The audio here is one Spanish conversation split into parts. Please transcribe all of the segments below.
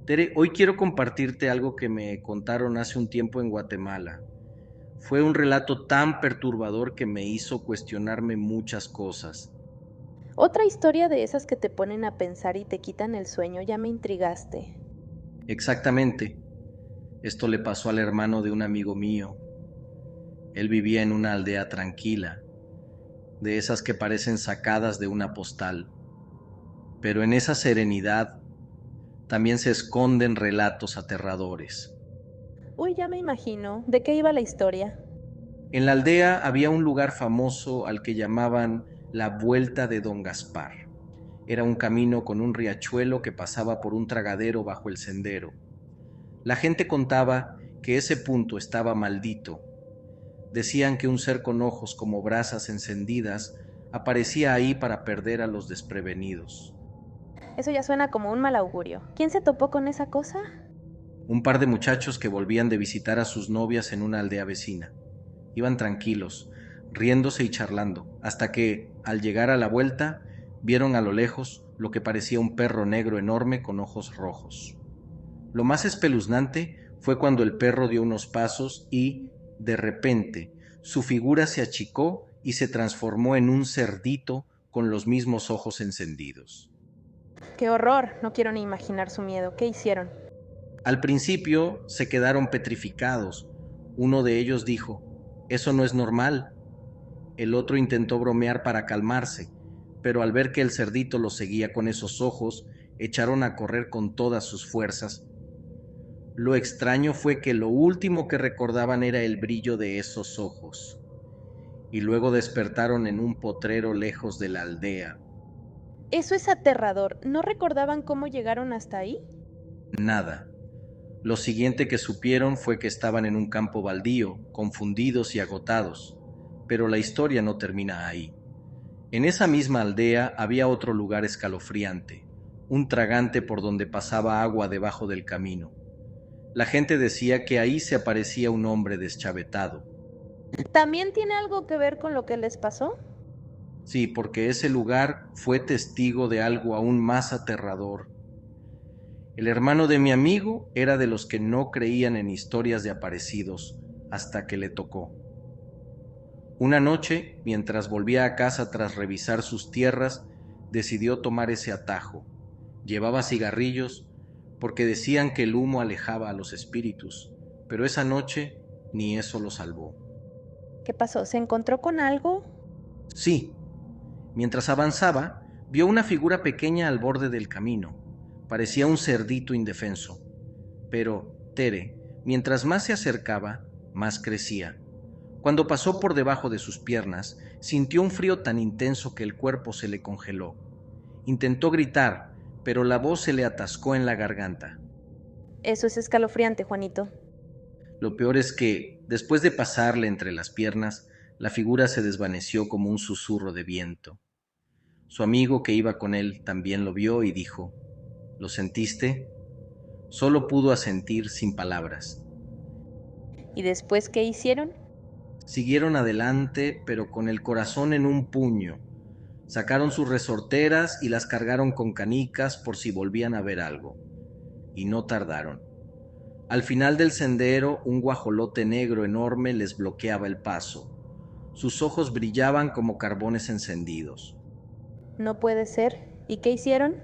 Tere, hoy quiero compartirte algo que me contaron hace un tiempo en Guatemala. Fue un relato tan perturbador que me hizo cuestionarme muchas cosas. Otra historia de esas que te ponen a pensar y te quitan el sueño, ya me intrigaste. Exactamente, esto le pasó al hermano de un amigo mío. Él vivía en una aldea tranquila, de esas que parecen sacadas de una postal, pero en esa serenidad también se esconden relatos aterradores. Uy, ya me imagino. ¿De qué iba la historia? En la aldea había un lugar famoso al que llamaban la Vuelta de Don Gaspar. Era un camino con un riachuelo que pasaba por un tragadero bajo el sendero. La gente contaba que ese punto estaba maldito. Decían que un ser con ojos como brasas encendidas aparecía ahí para perder a los desprevenidos. Eso ya suena como un mal augurio. ¿Quién se topó con esa cosa? Un par de muchachos que volvían de visitar a sus novias en una aldea vecina. Iban tranquilos, riéndose y charlando, hasta que, al llegar a la vuelta, vieron a lo lejos lo que parecía un perro negro enorme con ojos rojos. Lo más espeluznante fue cuando el perro dio unos pasos y, de repente, su figura se achicó y se transformó en un cerdito con los mismos ojos encendidos. ¡Qué horror! No quiero ni imaginar su miedo. ¿Qué hicieron? Al principio se quedaron petrificados. Uno de ellos dijo, "Eso no es normal". El otro intentó bromear para calmarse, pero al ver que el cerdito lo seguía con esos ojos, echaron a correr con todas sus fuerzas. Lo extraño fue que lo último que recordaban era el brillo de esos ojos, y luego despertaron en un potrero lejos de la aldea. Eso es aterrador. ¿No recordaban cómo llegaron hasta ahí? Nada. Lo siguiente que supieron fue que estaban en un campo baldío, confundidos y agotados, pero la historia no termina ahí. En esa misma aldea había otro lugar escalofriante, un tragante por donde pasaba agua debajo del camino. La gente decía que ahí se aparecía un hombre deschavetado. ¿También tiene algo que ver con lo que les pasó? Sí, porque ese lugar fue testigo de algo aún más aterrador. El hermano de mi amigo era de los que no creían en historias de aparecidos hasta que le tocó. Una noche, mientras volvía a casa tras revisar sus tierras, decidió tomar ese atajo. Llevaba cigarrillos porque decían que el humo alejaba a los espíritus, pero esa noche ni eso lo salvó. ¿Qué pasó? ¿Se encontró con algo? Sí, mientras avanzaba, vio una figura pequeña al borde del camino. Parecía un cerdito indefenso. Pero, Tere, mientras más se acercaba, más crecía. Cuando pasó por debajo de sus piernas, sintió un frío tan intenso que el cuerpo se le congeló. Intentó gritar, pero la voz se le atascó en la garganta. Eso es escalofriante, Juanito. Lo peor es que, después de pasarle entre las piernas, la figura se desvaneció como un susurro de viento. Su amigo que iba con él también lo vio y dijo, ¿lo sentiste? Solo pudo asentir sin palabras. ¿Y después qué hicieron? Siguieron adelante, pero con el corazón en un puño. Sacaron sus resorteras y las cargaron con canicas por si volvían a ver algo. Y no tardaron. Al final del sendero, un guajolote negro enorme les bloqueaba el paso. Sus ojos brillaban como carbones encendidos. No puede ser. ¿Y qué hicieron?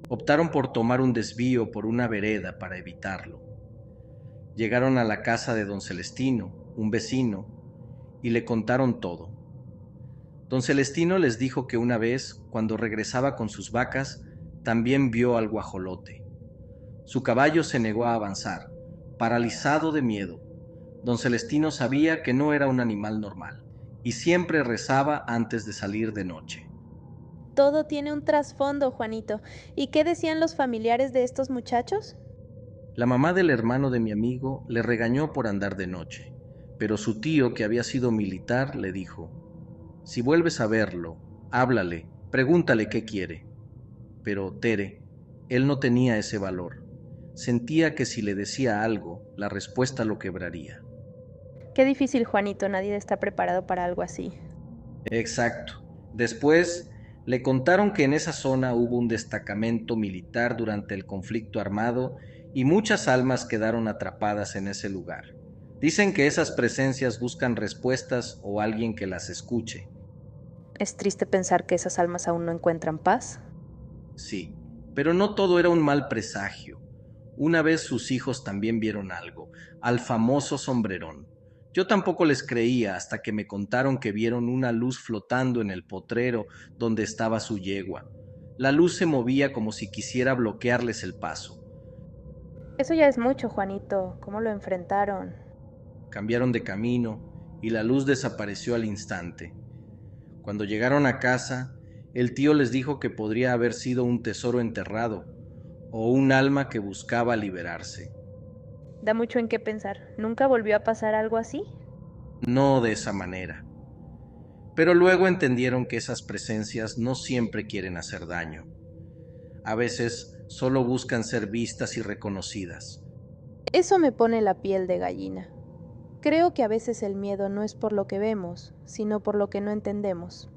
Optaron por tomar un desvío por una vereda para evitarlo. Llegaron a la casa de don Celestino, un vecino, y le contaron todo. Don Celestino les dijo que una vez, cuando regresaba con sus vacas, también vio al guajolote. Su caballo se negó a avanzar, paralizado de miedo. Don Celestino sabía que no era un animal normal, y siempre rezaba antes de salir de noche. Todo tiene un trasfondo, Juanito. ¿Y qué decían los familiares de estos muchachos? La mamá del hermano de mi amigo le regañó por andar de noche, pero su tío, que había sido militar, le dijo, si vuelves a verlo, háblale, pregúntale qué quiere. Pero Tere, él no tenía ese valor. Sentía que si le decía algo, la respuesta lo quebraría. Qué difícil, Juanito. Nadie está preparado para algo así. Exacto. Después Le contaron que en esa zona hubo un destacamento militar durante el conflicto armado y muchas almas quedaron atrapadas en ese lugar. Dicen que esas presencias buscan respuestas o alguien que las escuche. Es triste pensar que esas almas aún no encuentran paz. Sí, pero no todo era un mal presagio. Una vez sus hijos también vieron algo, al famoso sombrerón. Yo tampoco les creía hasta que me contaron que vieron una luz flotando en el potrero donde estaba su yegua. La luz se movía como si quisiera bloquearles el paso. Eso ya es mucho, Juanito. ¿Cómo lo enfrentaron? Cambiaron de camino y la luz desapareció al instante. Cuando llegaron a casa, el tío les dijo que podría haber sido un tesoro enterrado o un alma que buscaba liberarse. Da mucho en qué pensar. ¿Nunca volvió a pasar algo así? No de esa manera. Pero luego entendieron que esas presencias no siempre quieren hacer daño. A veces solo buscan ser vistas y reconocidas. Eso me pone la piel de gallina. Creo que a veces el miedo no es por lo que vemos, sino por lo que no entendemos.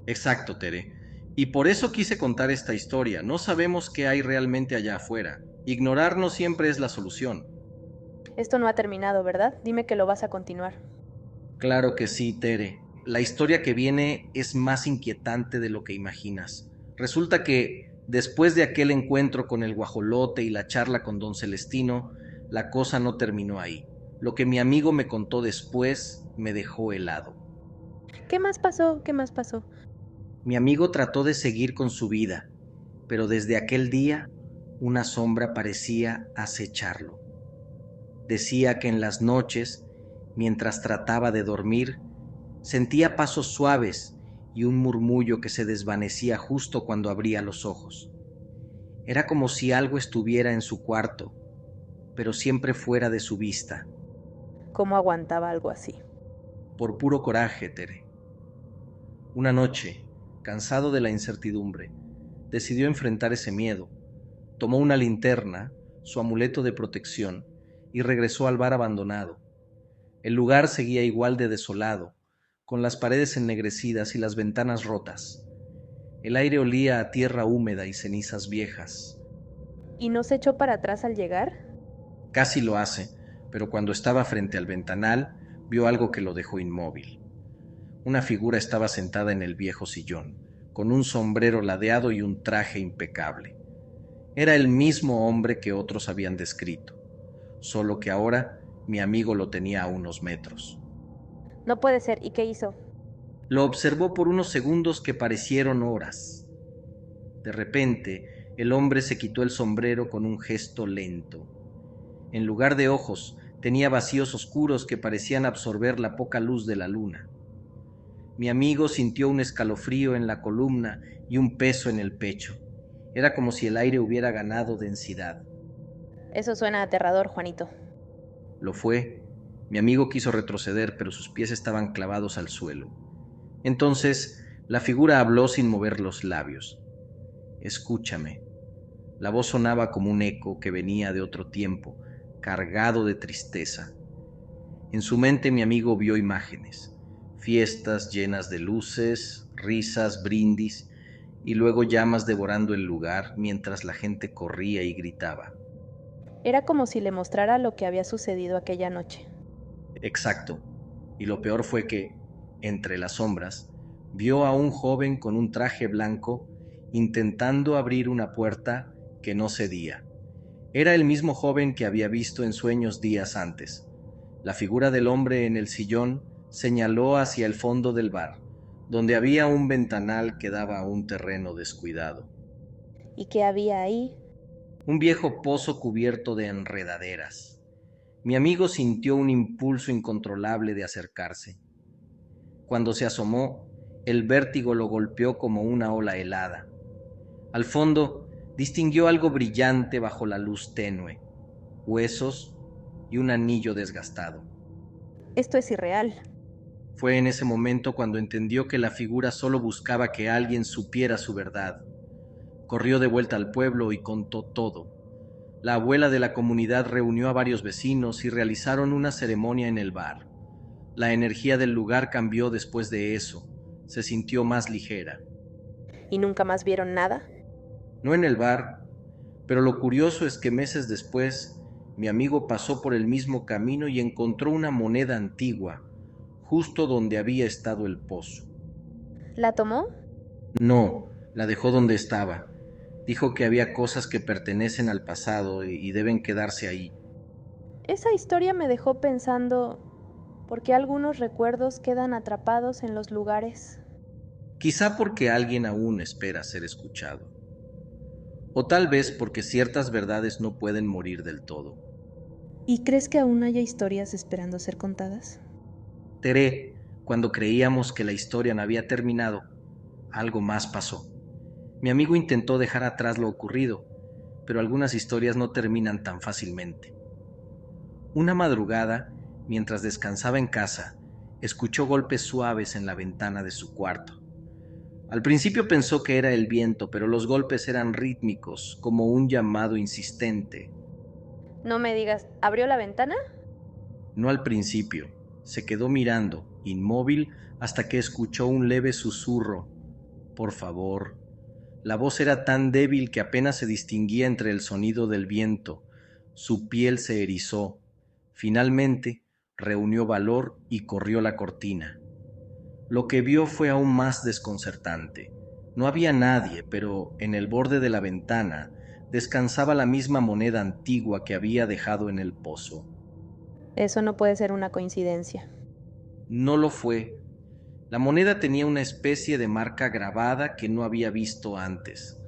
Exacto, Tere. Y por eso quise contar esta historia. No sabemos qué hay realmente allá afuera. Ignorar no siempre es la solución. Esto no ha terminado, ¿verdad? Dime que lo vas a continuar. Claro que sí, Tere. La historia que viene es más inquietante de lo que imaginas. Resulta que, después de aquel encuentro con el guajolote y la charla con don Celestino, la cosa no terminó ahí. Lo que mi amigo me contó después me dejó helado. ¿Qué más pasó? ¿Qué más pasó? Mi amigo trató de seguir con su vida, pero desde aquel día una sombra parecía acecharlo. Decía que en las noches, mientras trataba de dormir, sentía pasos suaves y un murmullo que se desvanecía justo cuando abría los ojos. Era como si algo estuviera en su cuarto, pero siempre fuera de su vista. ¿Cómo aguantaba algo así? Por puro coraje, Tere. Una noche, cansado de la incertidumbre, decidió enfrentar ese miedo. Tomó una linterna, su amuleto de protección, y regresó al bar abandonado. El lugar seguía igual de desolado, con las paredes ennegrecidas y las ventanas rotas. El aire olía a tierra húmeda y cenizas viejas. ¿Y no se echó para atrás al llegar? Casi lo hace, pero cuando estaba frente al ventanal, vio algo que lo dejó inmóvil. Una figura estaba sentada en el viejo sillón, con un sombrero ladeado y un traje impecable. Era el mismo hombre que otros habían descrito, solo que ahora mi amigo lo tenía a unos metros. No puede ser. ¿Y qué hizo? Lo observó por unos segundos que parecieron horas. De repente, el hombre se quitó el sombrero con un gesto lento. En lugar de ojos, tenía vacíos oscuros que parecían absorber la poca luz de la luna. Mi amigo sintió un escalofrío en la columna y un peso en el pecho. Era como si el aire hubiera ganado densidad. Eso suena aterrador, Juanito. Lo fue. Mi amigo quiso retroceder, pero sus pies estaban clavados al suelo. Entonces, la figura habló sin mover los labios. Escúchame. La voz sonaba como un eco que venía de otro tiempo, cargado de tristeza. En su mente mi amigo vio imágenes, fiestas llenas de luces, risas, brindis, y luego llamas devorando el lugar mientras la gente corría y gritaba. Era como si le mostrara lo que había sucedido aquella noche. Exacto. Y lo peor fue que, entre las sombras, vio a un joven con un traje blanco intentando abrir una puerta que no cedía. Era el mismo joven que había visto en sueños días antes. La figura del hombre en el sillón señaló hacia el fondo del bar, donde había un ventanal que daba a un terreno descuidado. ¿Y qué había ahí? Un viejo pozo cubierto de enredaderas. Mi amigo sintió un impulso incontrolable de acercarse. Cuando se asomó, el vértigo lo golpeó como una ola helada. Al fondo, distinguió algo brillante bajo la luz tenue, huesos y un anillo desgastado. Esto es irreal. Fue en ese momento cuando entendió que la figura solo buscaba que alguien supiera su verdad. Corrió de vuelta al pueblo y contó todo. La abuela de la comunidad reunió a varios vecinos y realizaron una ceremonia en el bar. La energía del lugar cambió después de eso. Se sintió más ligera. ¿Y nunca más vieron nada? No en el bar, pero lo curioso es que meses después mi amigo pasó por el mismo camino y encontró una moneda antigua, justo donde había estado el pozo. ¿La tomó? No, la dejó donde estaba. Dijo que había cosas que pertenecen al pasado y deben quedarse ahí. Esa historia me dejó pensando por qué algunos recuerdos quedan atrapados en los lugares. Quizá porque alguien aún espera ser escuchado. O tal vez porque ciertas verdades no pueden morir del todo. ¿Y crees que aún haya historias esperando ser contadas? Teré, cuando creíamos que la historia no había terminado, algo más pasó. Mi amigo intentó dejar atrás lo ocurrido, pero algunas historias no terminan tan fácilmente. Una madrugada, mientras descansaba en casa, escuchó golpes suaves en la ventana de su cuarto. Al principio pensó que era el viento, pero los golpes eran rítmicos, como un llamado insistente. No me digas, ¿abrió la ventana? No al principio, se quedó mirando, inmóvil, hasta que escuchó un leve susurro. Por favor. La voz era tan débil que apenas se distinguía entre el sonido del viento. Su piel se erizó. Finalmente, reunió valor y corrió la cortina. Lo que vio fue aún más desconcertante. No había nadie, pero en el borde de la ventana descansaba la misma moneda antigua que había dejado en el pozo. Eso no puede ser una coincidencia. No lo fue. La moneda tenía una especie de marca grabada que no había visto antes,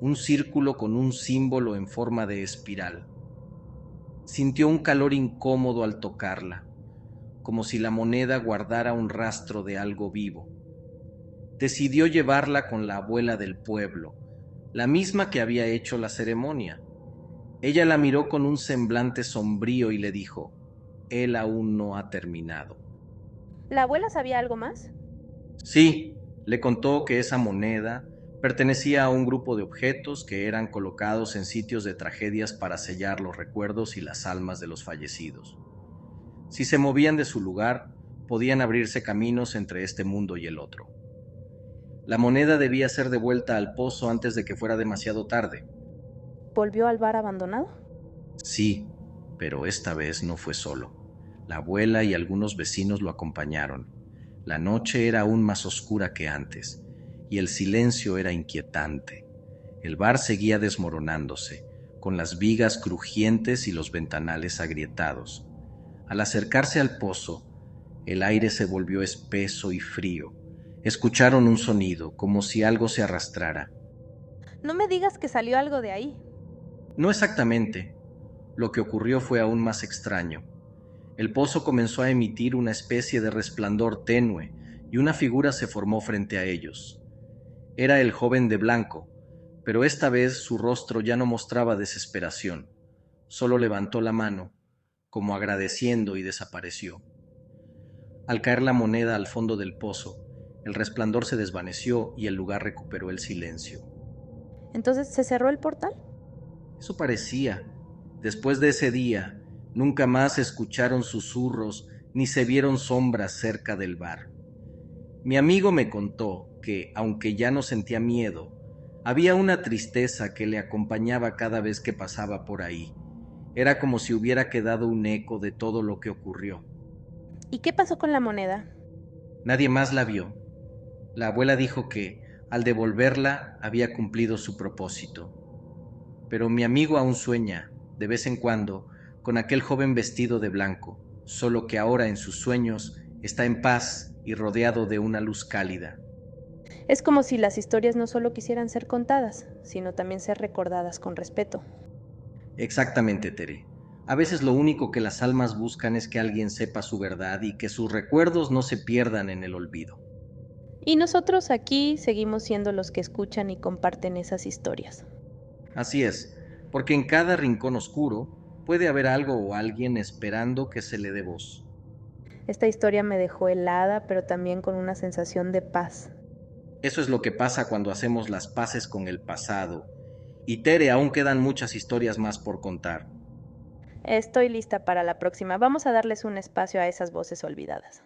un círculo con un símbolo en forma de espiral. Sintió un calor incómodo al tocarla, como si la moneda guardara un rastro de algo vivo. Decidió llevarla con la abuela del pueblo, la misma que había hecho la ceremonia. Ella la miró con un semblante sombrío y le dijo: «Él aún no ha terminado». ¿La abuela sabía algo más? Sí, le contó que esa moneda pertenecía a un grupo de objetos que eran colocados en sitios de tragedias para sellar los recuerdos y las almas de los fallecidos. Si se movían de su lugar, podían abrirse caminos entre este mundo y el otro. La moneda debía ser devuelta al pozo antes de que fuera demasiado tarde. ¿Volvió al bar abandonado? Sí, pero esta vez no fue solo. La abuela y algunos vecinos lo acompañaron. La noche era aún más oscura que antes, y el silencio era inquietante. El bar seguía desmoronándose, con las vigas crujientes y los ventanales agrietados. Al acercarse al pozo, el aire se volvió espeso y frío. Escucharon un sonido, como si algo se arrastrara. No me digas que salió algo de ahí. No exactamente. Lo que ocurrió fue aún más extraño. El pozo comenzó a emitir una especie de resplandor tenue y una figura se formó frente a ellos. Era el joven de blanco, pero esta vez su rostro ya no mostraba desesperación. Solo levantó la mano, como agradeciendo, y desapareció. Al caer la moneda al fondo del pozo, el resplandor se desvaneció y el lugar recuperó el silencio. ¿Entonces se cerró el portal? Eso parecía. Después de ese día, nunca más se escucharon susurros ni se vieron sombras cerca del bar. Mi amigo me contó que, aunque ya no sentía miedo, había una tristeza que le acompañaba cada vez que pasaba por ahí. Era como si hubiera quedado un eco de todo lo que ocurrió. ¿Y qué pasó con la moneda? Nadie más la vio. La abuela dijo que, al devolverla, había cumplido su propósito. Pero mi amigo aún sueña, de vez en cuando, con aquel joven vestido de blanco, solo que ahora en sus sueños está en paz y rodeado de una luz cálida. Es como si las historias no solo quisieran ser contadas, sino también ser recordadas con respeto. Exactamente, Tere. A veces lo único que las almas buscan es que alguien sepa su verdad y que sus recuerdos no se pierdan en el olvido. Y nosotros aquí seguimos siendo los que escuchan y comparten esas historias. Así es, porque en cada rincón oscuro puede haber algo o alguien esperando que se le dé voz. Esta historia me dejó helada, pero también con una sensación de paz. Eso es lo que pasa cuando hacemos las paces con el pasado. Y Tere, aún quedan muchas historias más por contar. Estoy lista para la próxima. Vamos a darles un espacio a esas voces olvidadas.